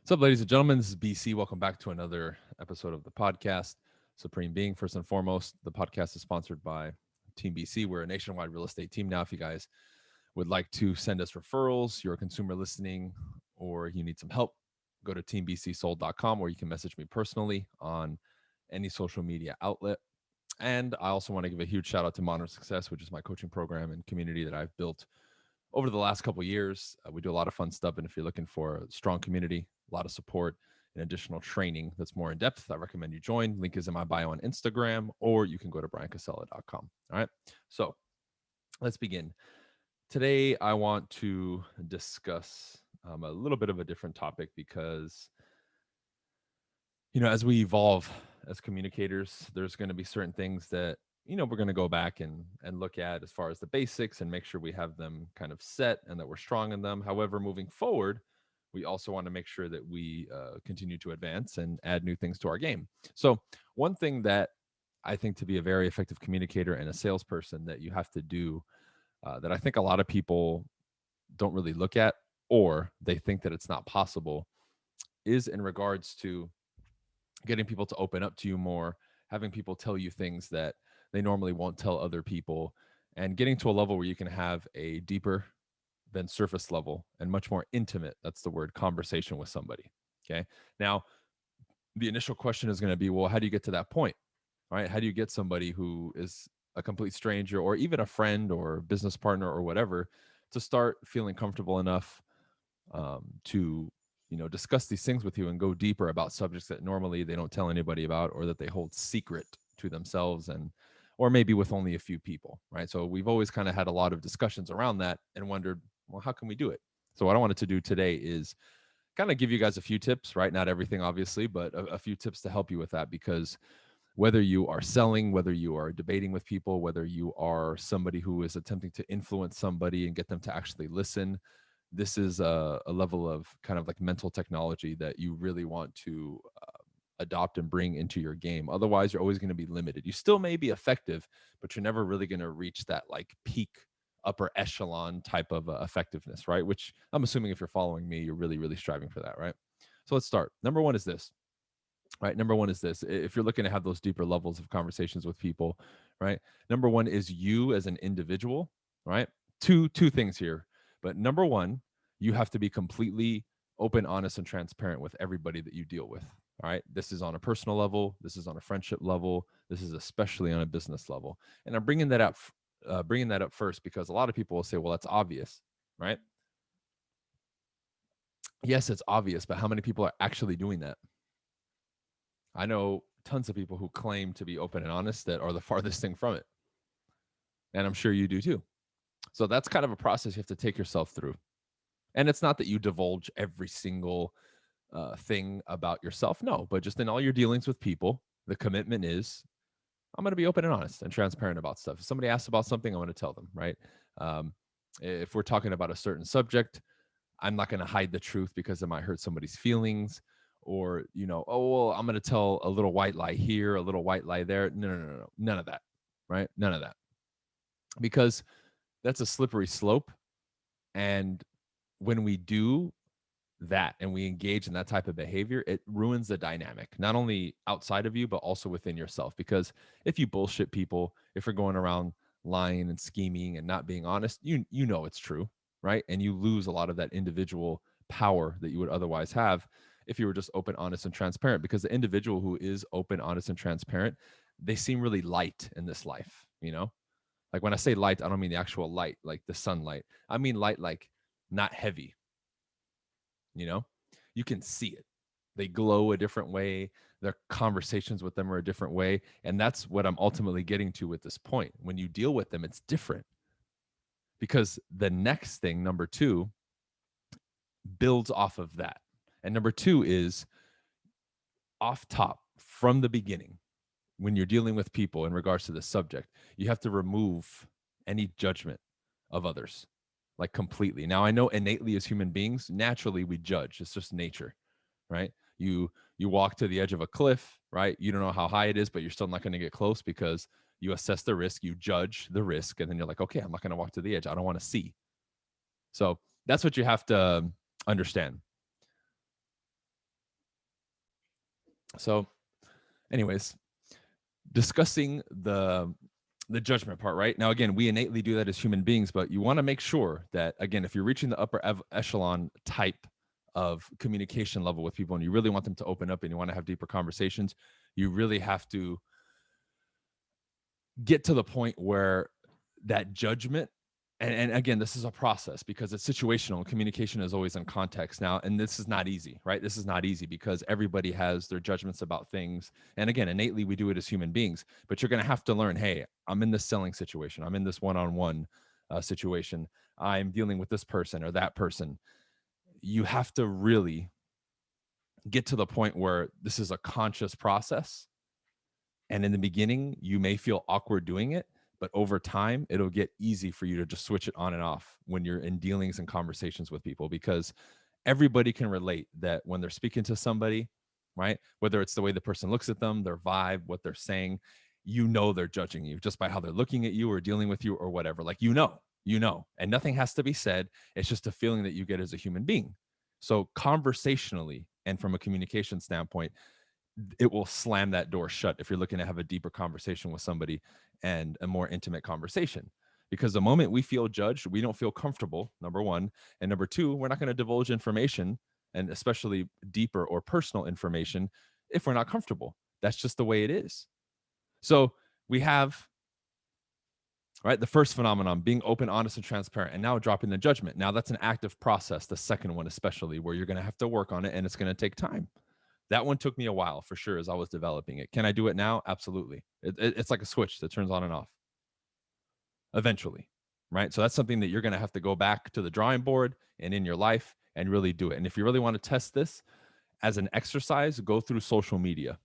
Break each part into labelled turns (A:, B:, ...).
A: What's up, ladies and gentlemen? This is BC. Welcome back to another episode of the podcast, Supreme Being. First and foremost, the podcast is sponsored by Team BC. We're a nationwide real estate team now. If you guys would like to send us referrals, you're a consumer listening, or you need some help, go to teambcsold.com, or you can message me personally on any social media outlet. And I also want to give a huge shout out to Modern Success, which is my coaching program and community that I've built over the last couple of years. We do a lot of fun stuff. And if you're looking for a strong community, a lot of support, and additional training that's more in depth, I recommend you join. Link is in my bio on Instagram, or you can go to briancasella.com. All right. So let's begin. Today, I want to discuss a little bit of a different topic because, as we evolve as communicators, there's going to be certain things that we're going to go back and look at as far as the basics and make sure we have them kind of set and that we're strong in them. However, moving forward, we also want to make sure that we continue to advance and add new things to our game. So one thing that I think to be a very effective communicator and a salesperson that you have to do, that I think a lot of people don't really look at, or they think that it's not possible, is in regards to getting people to open up to you more, having people tell you things that they normally won't tell other people, and getting to a level where you can have a deeper than surface level and much more intimate, that's the word, conversation with somebody. Okay. Now, the initial question is going to be, well, how do you get to that point? All right. How do you get somebody who is a complete stranger or even a friend or business partner or whatever to start feeling comfortable enough to discuss these things with you and go deeper about subjects that normally they don't tell anybody about, or that they hold secret to themselves, and or maybe with only a few people, right? So we've always kind of had a lot of discussions around that and wondered, well, how can we do it? So what I wanted to do today is kind of give you guys a few tips, right? Not everything, obviously, but a few tips to help you with that. Because whether you are selling, whether you are debating with people, whether you are somebody who is attempting to influence somebody and get them to actually listen, this is a level of kind of like mental technology that you really want to adopt and bring into your game. Otherwise, you're always going to be limited. You still may be effective, but you're never really going to reach that like peak upper echelon type of effectiveness, right? Which I'm assuming if you're following me, you're really, really striving for that, right? So let's start. Number one is this, right? Number one is this. If you're looking to have those deeper levels of conversations with people, right? Number one is you as an individual, right? Two things here. But number one, you have to be completely open, honest, and transparent with everybody that you deal with. All right. This is on a personal level. This is on a friendship level. This is especially on a business level. And I'm bringing that up first because a lot of people will say, well, that's obvious, right? Yes, it's obvious, but how many people are actually doing that? I know tons of people who claim to be open and honest that are the farthest thing from it. And I'm sure you do too. So that's kind of a process you have to take yourself through. And it's not that you divulge every single thing about yourself. No, but just in all your dealings with people, the commitment is I'm going to be open and honest and transparent about stuff. If somebody asks about something, I'm going to tell them, right? Um, if we're talking about a certain subject, I'm not going to hide the truth because it might hurt somebody's feelings, or, oh, well, I'm going to tell a little white lie here, a little white lie there. No, no, no, no, none of that, right? None of that, because that's a slippery slope. And when we do that and we engage in that type of behavior, it ruins the dynamic, not only outside of you, but also within yourself. Because if you bullshit people, if you're going around lying and scheming and not being honest, you know it's true, right? And you lose a lot of that individual power that you would otherwise have if you were just open, honest, and transparent. Because the individual who is open, honest, and transparent, they seem really light in this life, Like when I say light, I don't mean the actual light, like the sunlight. I mean light, like not heavy, you know you can see it. They glow a different way. Their conversations with them are a different way, and that's what I'm ultimately getting to with this point. When you deal with them, it's different, because the next thing, number two, builds off of that. And number two is, off top from the beginning, when you're dealing with people in regards to the subject, you have to remove any judgment of others, like completely. Now, I know innately as human beings, naturally we judge. It's just nature, right? You walk to the edge of a cliff, right? You don't know how high it is, but you're still not going to get close because you assess the risk, you judge the risk, and then you're like, okay, I'm not going to walk to the edge. I don't want to see. So that's what you have to understand. So, anyways, discussing the judgment part, right? Now, again, we innately do that as human beings, but you want to make sure that, again, if you're reaching the upper echelon type of communication level with people and you really want them to open up and you want to have deeper conversations, you really have to get to the point where that judgment, and again, this is a process because it's situational and communication is always in context now, and this is not easy, right? This is not easy because everybody has their judgments about things, and again, innately we do it as human beings, but you're going to have to learn, hey, I'm in this selling situation, I'm in this one-on-one situation, I'm dealing with this person or that person. You have to really get to the point where this is a conscious process, and in the beginning, you may feel awkward doing it, but over time, it'll get easy for you to just switch it on and off when you're in dealings and conversations with people because everybody can relate that when they're speaking to somebody, right? Whether it's the way the person looks at them, their vibe, what they're saying, you know they're judging you just by how they're looking at you or dealing with you or whatever. Like, and nothing has to be said. It's just a feeling that you get as a human being. So, conversationally and from a communication standpoint, it will slam that door shut if you're looking to have a deeper conversation with somebody and a more intimate conversation. Because the moment we feel judged, we don't feel comfortable, number one. And number two, we're not going to divulge information, and especially deeper or personal information, if we're not comfortable. That's just the way it is. So we have, right, the first phenomenon being open, honest, and transparent, and now dropping the judgment. Now that's an active process, the second one, especially, where you're going to have to work on it and it's going to take time. That one took me a while for sure as I was developing it. Can I do it now? Absolutely. It's like a switch that turns on and off eventually, right? So that's something that you're going to have to go back to the drawing board and in your life and really do it. And if you really want to test this as an exercise, go through social media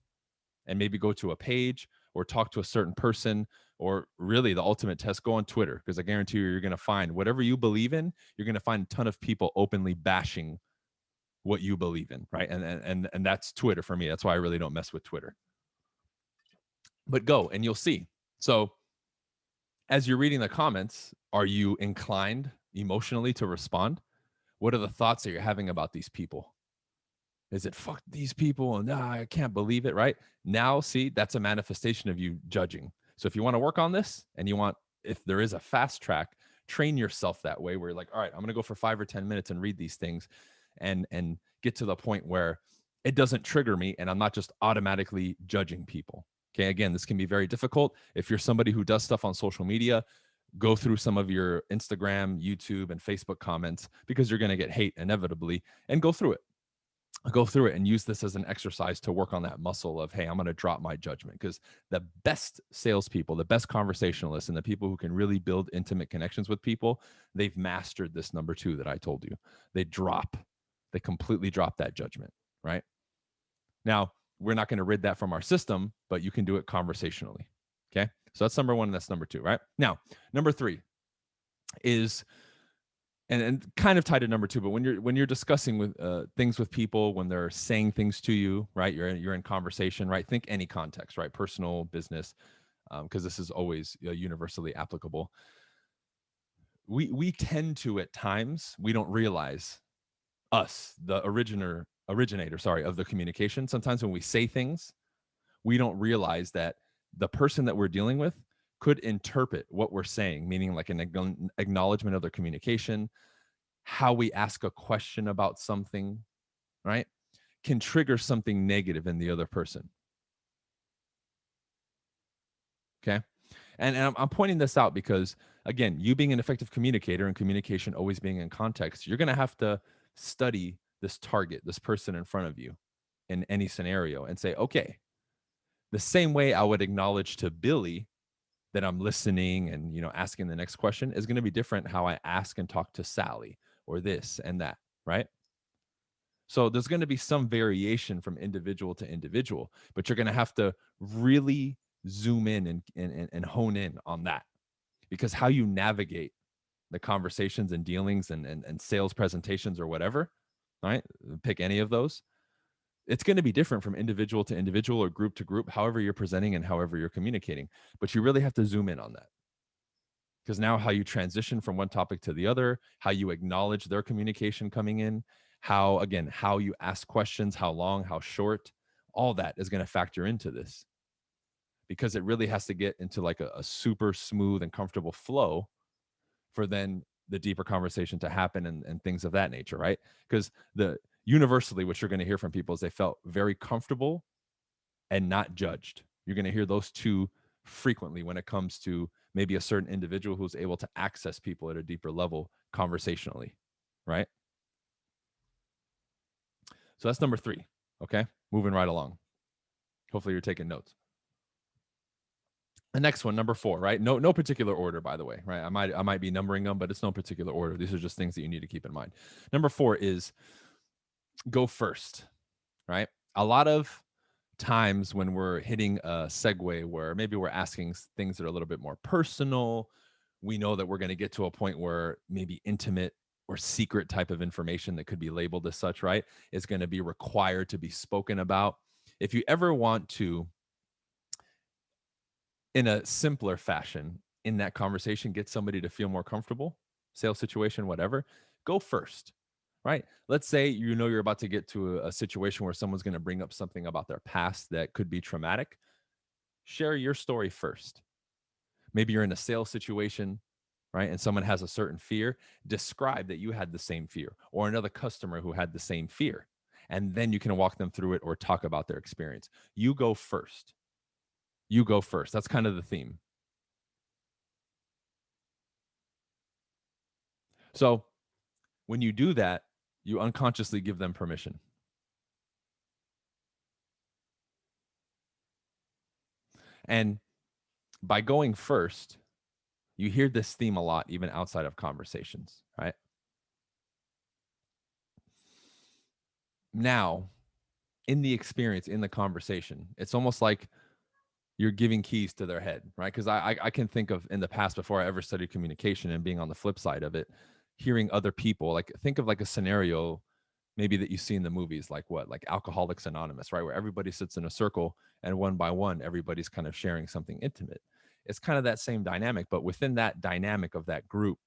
A: and maybe go to a page or talk to a certain person, or really the ultimate test, go on Twitter, because I guarantee you're going to find whatever you believe in, you're going to find a ton of people openly bashing what you believe in, right? And that's Twitter for me. That's why I really don't mess with Twitter. But go and you'll see. So as you're reading the comments, are you inclined emotionally to respond? What are the thoughts that you're having about these people? Is it fuck these people and I can't believe it, right? Now, see, that's a manifestation of you judging. So if you want to work on this and you want, if there is a fast track, train yourself that way where you're like, all right, I'm going to go for 5 or 10 minutes and read these things and get to the point where it doesn't trigger me and I'm not just automatically judging people. Okay, again, this can be very difficult. If you're somebody who does stuff on social media, go through some of your Instagram, YouTube, and Facebook comments because you're going to get hate inevitably, and go through it and use this as an exercise to work on that muscle of, hey, I'm going to drop my judgment. Because the best salespeople, the best conversationalists, and the people who can really build intimate connections with people, they've mastered this number two that I told you. They completely drop that judgment, right? Now, we're not going to rid that from our system, but you can do it conversationally. Okay. So that's number one, and that's number two, right? Now, number three is, and kind of tied to number two, but when you're discussing with things with people, when they're saying things to you, right? You're in conversation, right? Think any context, right? Personal, business, because this is always universally applicable. We tend to, at times, we don't realize, us, the originator, sorry, of the communication. Sometimes when we say things, we don't realize that the person that we're dealing with could interpret what we're saying, meaning like an acknowledgement of their communication, how we ask a question about something, right, can trigger something negative in the other person. Okay. And I'm pointing this out because, again, you being an effective communicator and communication always being in context, you're going to have to study this target, this person in front of you in any scenario and say, okay, the same way I would acknowledge to Billy that I'm listening and, asking the next question is going to be different how I ask and talk to Sally or this and that, right? So there's going to be some variation from individual to individual, but you're going to have to really zoom in and hone in on that, because how you navigate the conversations and dealings and sales presentations or whatever, right? Pick any of those. It's going to be different from individual to individual or group to group, however you're presenting and however you're communicating. But you really have to zoom in on that, because now how you transition from one topic to the other, how you acknowledge their communication coming in, how you ask questions, how long, how short, All that is going to factor into this, because it really has to get into like a super smooth and comfortable flow for then the deeper conversation to happen, and things of that nature, right? Because the universally what you're going to hear from people is they felt very comfortable and not judged. You're going to hear those two frequently when it comes to maybe a certain individual who's able to access people at a deeper level conversationally, right? So that's number 3. Okay, moving right along. Hopefully you're taking notes. The next one, number 4, right? No particular order, by the way, right? I might be numbering them, but it's no particular order. These are just things that you need to keep in mind. Number 4 is go first, right? A lot of times when we're hitting a segue where maybe we're asking things that are a little bit more personal, we know that we're going to get to a point where maybe intimate or secret type of information that could be labeled as such, right, is going to be required to be spoken about. If you ever want to, in a simpler fashion, in that conversation, get somebody to feel more comfortable, sales situation, whatever, go first, right? Let's say you know you're about to get to a situation where someone's going to bring up something about their past that could be traumatic. Share your story first. Maybe you're in a sales situation, right? And someone has a certain fear. Describe that you had the same fear, or another customer who had the same fear. And then you can walk them through it or talk about their experience. You go first. You go first. That's kind of the theme. So when you do that, you unconsciously give them permission. And by going first, you hear this theme a lot, even outside of conversations, right? Now, in the experience, in the conversation, it's almost like you're giving keys to their head, right? Because I can think of in the past, before I ever studied communication and being on the flip side of it, hearing other people, like think of like a scenario maybe that you see in the movies, like what, like Alcoholics Anonymous, right? Where everybody sits in a circle and one by one, everybody's kind of sharing something intimate. It's kind of that same dynamic, but within that dynamic of that group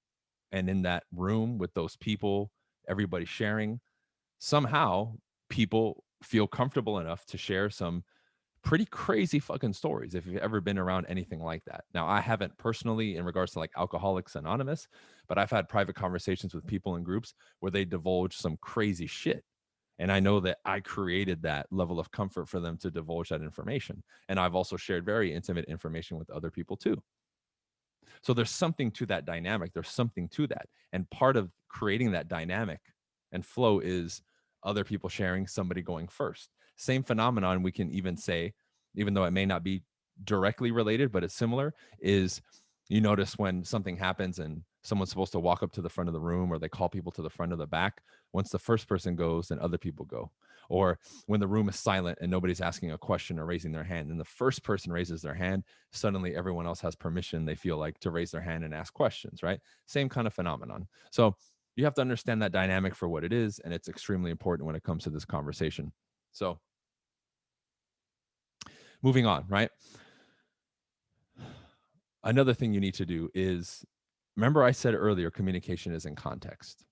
A: and in that room with those people, everybody sharing, somehow people feel comfortable enough to share some pretty crazy fucking stories if you've ever been around anything like that. Now, I haven't personally in regards to like Alcoholics Anonymous, but I've had private conversations with people in groups where they divulge some crazy shit. And I know that I created that level of comfort for them to divulge that information. And I've also shared very intimate information with other people too. So there's something to that dynamic. There's something to that. And part of creating that dynamic and flow is other people sharing, somebody going first. Same phenomenon we can even say, even though it may not be directly related, but it's similar, is you notice when something happens and someone's supposed to walk up to the front of the room, or they call people to the front of the back. Once the first person goes, then other people go. Or when the room is silent and nobody's asking a question or raising their hand, and the first person raises their hand, suddenly everyone else has permission, they feel like, to raise their hand and ask questions, right? Same kind of phenomenon. So you have to understand that dynamic for what it is, and it's extremely important when it comes to this conversation. So moving on, right? Another thing you need to do is, remember I said earlier, communication is in context,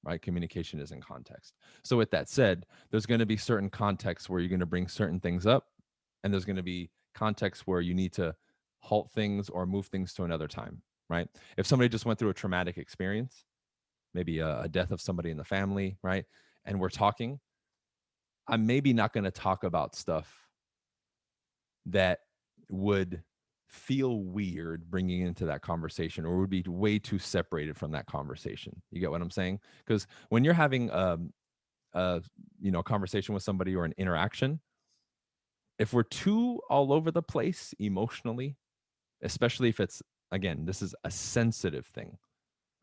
A: right? Communication is in context. So with that said, there's going to be certain contexts where you're going to bring certain things up, and there's going to be contexts where you need to halt things or move things to another time, right? If somebody just went through a traumatic experience, maybe a death of somebody in the family, right? And we're talking, I'm maybe not going to talk about stuff that would feel weird bringing into that conversation, or would be way too separated from that conversation. You get what I'm saying? Because when you're having a conversation with somebody or an interaction, if we're too all over the place emotionally, especially if it's, again, this is a sensitive thing,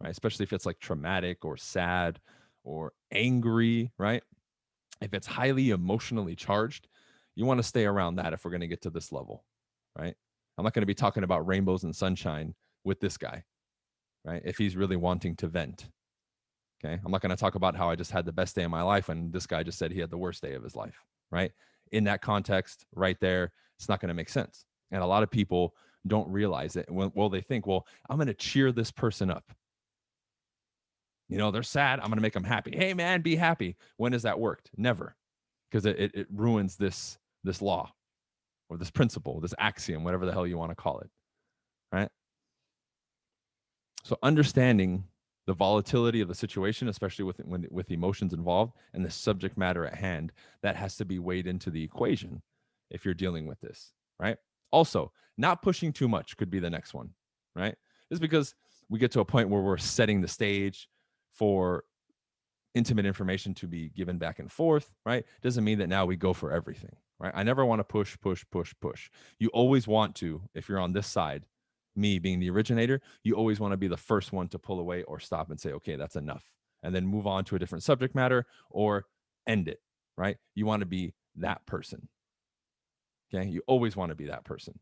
A: right? Especially if it's like traumatic or sad or angry, right? If it's highly emotionally charged, you want to stay around that if we're going to get to this level, right? I'm not going to be talking about rainbows and sunshine with this guy, right? If he's really wanting to vent. Okay. I'm not going to talk about how I just had the best day of my life when this guy just said he had the worst day of his life, right? In that context, right there, it's not going to make sense. And a lot of people don't realize it. Well, they think, well, I'm going to cheer this person up. You know, they're sad. I'm going to make them happy. Hey, man, be happy. When has that worked? Never. Because it ruins this this law or this principle, this axiom, whatever the hell you want to call it, right? So understanding the volatility of the situation, especially with emotions involved and the subject matter at hand, that has to be weighed into the equation if you're dealing with this, right? Also, not pushing too much could be the next one, right? Just because we get to a point where we're setting the stage for intimate information to be given back and forth, right? Doesn't mean that now we go for everything, right? I never want to push, push, push, push. You always want to, if you're on this side, me being the originator, you always want to be the first one to pull away or stop and say, okay, that's enough. And then move on to a different subject matter or end it, right? You want to be that person. Okay. You always want to be that person.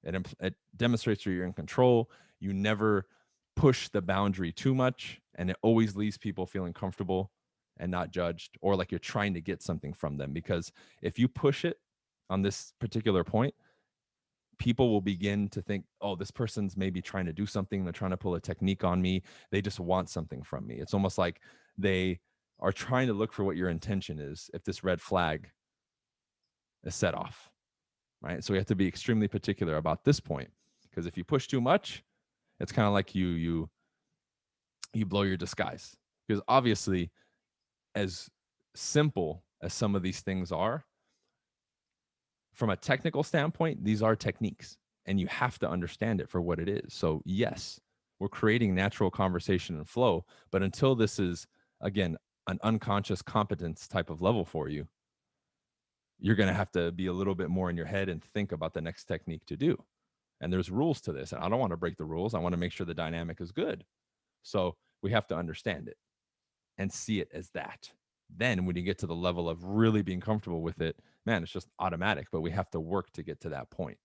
A: It demonstrates that you're in control. You never push the boundary too much, and it always leaves people feeling comfortable and not judged or like you're trying to get something from them. Because if you push it on this particular point, people will begin to think, oh, this person's maybe trying to do something. They're trying to pull a technique on me. They just want something from me. It's almost like they are trying to look for what your intention is if this red flag is set off, right? So we have to be extremely particular about this point, because if you push too much, it's kind of like you blow your disguise. Because obviously, as simple as some of these things are, from a technical standpoint, these are techniques and you have to understand it for what it is. So yes, we're creating natural conversation and flow, but until this is, again, an unconscious competence type of level for you, you're going to have to be a little bit more in your head and think about the next technique to do. And there's rules to this. And I don't want to break the rules. I want to make sure the dynamic is good. So we have to understand it and see it as that. Then when you get to the level of really being comfortable with it, man, it's just automatic, but we have to work to get to that point,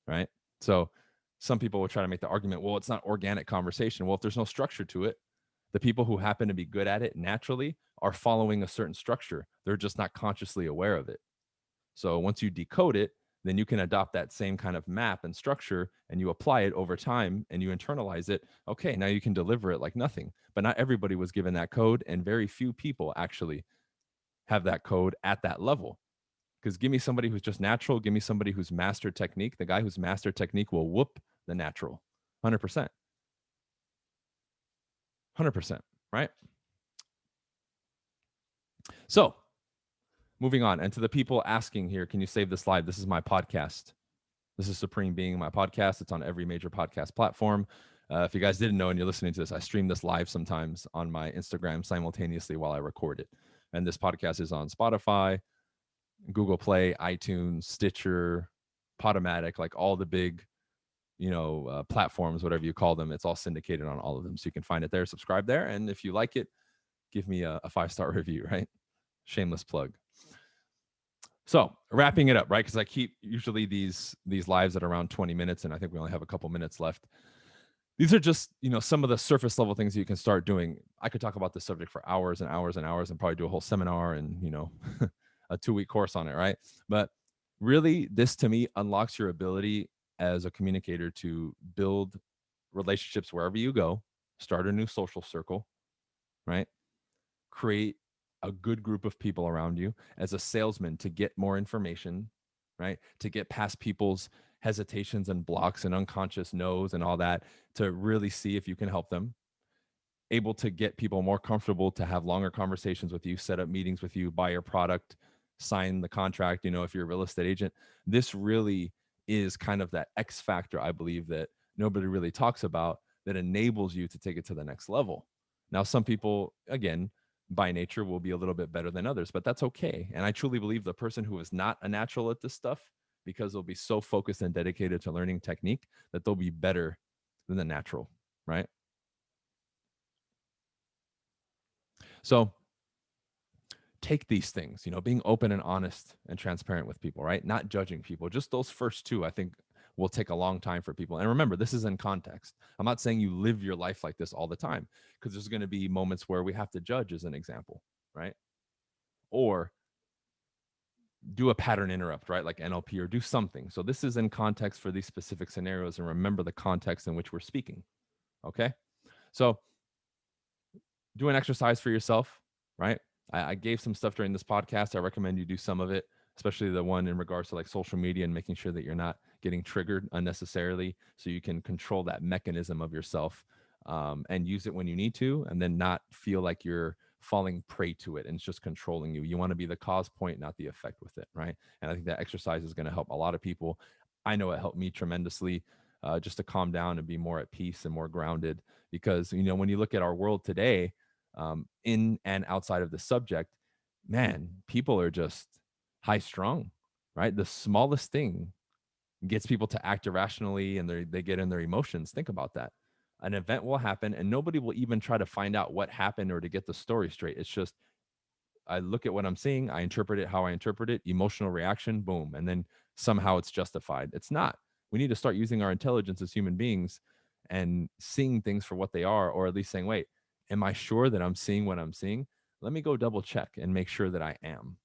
A: right? So some people will try to make the argument, well, it's not organic conversation. Well, if there's no structure to it, the people who happen to be good at it naturally are following a certain structure. They're just not consciously aware of it. So once you decode it, then you can adopt that same kind of map and structure and you apply it over time and you internalize it. Okay, now you can deliver it like nothing. But not everybody was given that code, and very few people actually have that code at that level. Because give me somebody who's just natural, give me somebody who's mastered technique. The guy who's mastered technique will whoop the natural 100%. 100%, right? So moving on. And to the people asking here, can you save this live? This is my podcast. This is Supreme Being, my podcast. It's on every major podcast platform. If you guys didn't know and you're listening to this, I stream this live sometimes on my Instagram simultaneously while I record it. And this podcast is on Spotify, Google Play, iTunes, Stitcher, Podomatic, like all the big, platforms, whatever you call them. It's all syndicated on all of them. So you can find it there, subscribe there. And if you like it, give me a 5-star review, right? Shameless plug. So wrapping it up, right? Because I keep usually these lives at around 20 minutes, and I think we only have a couple minutes left. These are just, some of the surface level things you can start doing. I could talk about this subject for hours and hours and hours and probably do a whole seminar and, a 2-week course on it, right? But really, this to me unlocks your ability as a communicator to build relationships wherever you go, start a new social circle, right? Create a good group of people around you as a salesman to get more information, right? To get past people's hesitations and blocks and unconscious no's and all that, to really see if you can help them. Able to get people more comfortable to have longer conversations with you, set up meetings with you, buy your product, sign the contract, if you're a real estate agent. This really is kind of that X factor, I believe, that nobody really talks about, that enables you to take it to the next level. Now, some people, again, by nature will be a little bit better than others, but that's okay. And I truly believe the person who is not a natural at this stuff, because they'll be so focused and dedicated to learning technique, that they'll be better than the natural, right? So take these things, being open and honest and transparent with people, right? Not judging people. Just those first two, I think, will take a long time for people. And remember, this is in context. I'm not saying you live your life like this all the time, because there's going to be moments where we have to judge, as an example, right? Or do a pattern interrupt, right? Like NLP, or do something. So this is in context for these specific scenarios, and remember the context in which we're speaking. Okay. So do an exercise for yourself, right? I gave some stuff during this podcast. I recommend you do some of it, especially the one in regards to like social media and making sure that you're not getting triggered unnecessarily, so you can control that mechanism of yourself, and use it when you need to, and then not feel like you're falling prey to it and it's just controlling you. You want to be the cause point, not the effect with it, right? And I think that exercise is going to help a lot of people. I know it helped me tremendously, just to calm down and be more at peace and more grounded. Because when you look at our world today, in and outside of the subject, man, people are just high strung, right? The smallest thing gets people to act irrationally, and they get in their emotions. Think about that. An event will happen and nobody will even try to find out what happened or to get the story straight. It's just, I look at what I'm seeing, I interpret it how I interpret it, emotional reaction, boom, and then somehow it's justified. It's not. We need to start using our intelligence as human beings and seeing things for what they are, or at least saying, wait, am I sure that I'm seeing what I'm seeing? Let me go double check and make sure that I am,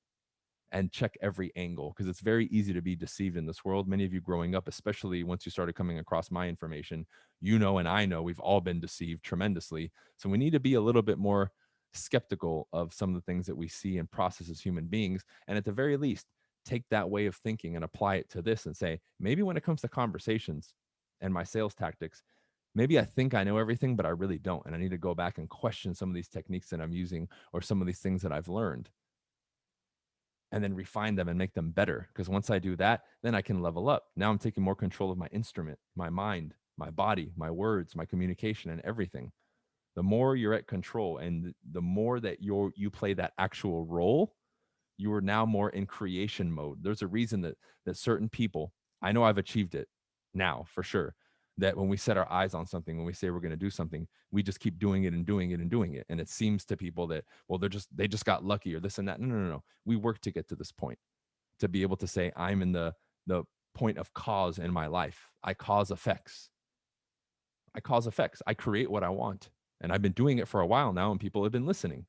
A: and check every angle, because it's very easy to be deceived in this world. Many of you growing up, especially once you started coming across my information, and I know we've all been deceived tremendously. So we need to be a little bit more skeptical of some of the things that we see and process as human beings. And at the very least, take that way of thinking and apply it to this and say, maybe when it comes to conversations and my sales tactics, maybe I think I know everything, but I really don't. And I need to go back and question some of these techniques that I'm using, or some of these things that I've learned, and then refine them and make them better. Because once I do that, then I can level up. Now I'm taking more control of my instrument, my mind, my body, my words, my communication, and everything. The more you're at control, and the more that you play that actual role, you are now more in creation mode. There's a reason that certain people, I know I've achieved it now for sure, that when we set our eyes on something, when we say we're going to do something, we just keep doing it and doing it and doing it. And it seems to people that, well, they just got lucky or this and that. No, no, no, no. We work to get to this point, to be able to say I'm in the point of cause in my life. I cause effects. I cause effects. I create what I want. And I've been doing it for a while now, and people have been listening.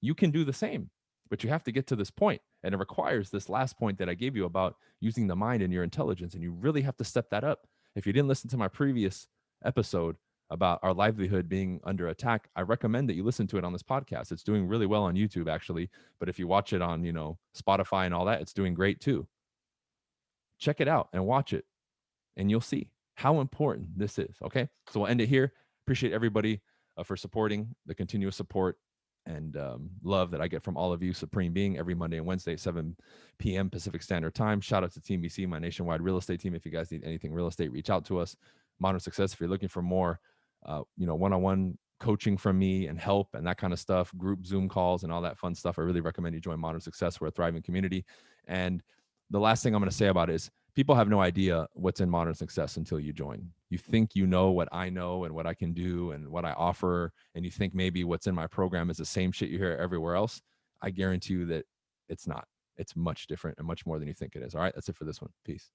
A: You can do the same, but you have to get to this point. And it requires this last point that I gave you about using the mind and your intelligence. And you really have to step that up. If you didn't listen to my previous episode about our livelihood being under attack, I recommend that you listen to it on this podcast. It's doing really well on YouTube, actually. But if you watch it on, Spotify and all that, it's doing great too. Check it out and watch it, and you'll see how important this is. Okay. So we'll end it here. Appreciate everybody for supporting, the continuous support and love that I get from all of you, Supreme Being, every Monday and Wednesday at 7 p.m. Pacific Standard Time. Shout out to Team BC, my nationwide real estate team. If you guys need anything real estate, reach out to us. Modern Success, if you're looking for more, one-on-one coaching from me and help and that kind of stuff, group Zoom calls and all that fun stuff, I really recommend you join Modern Success. We're a thriving community. And the last thing I'm going to say about it is, people have no idea what's in Modern Success until you join. You think you know what I know and what I can do and what I offer, and you think maybe what's in my program is the same shit you hear everywhere else. I guarantee you that it's not. It's much different and much more than you think it is. All right, that's it for this one. Peace.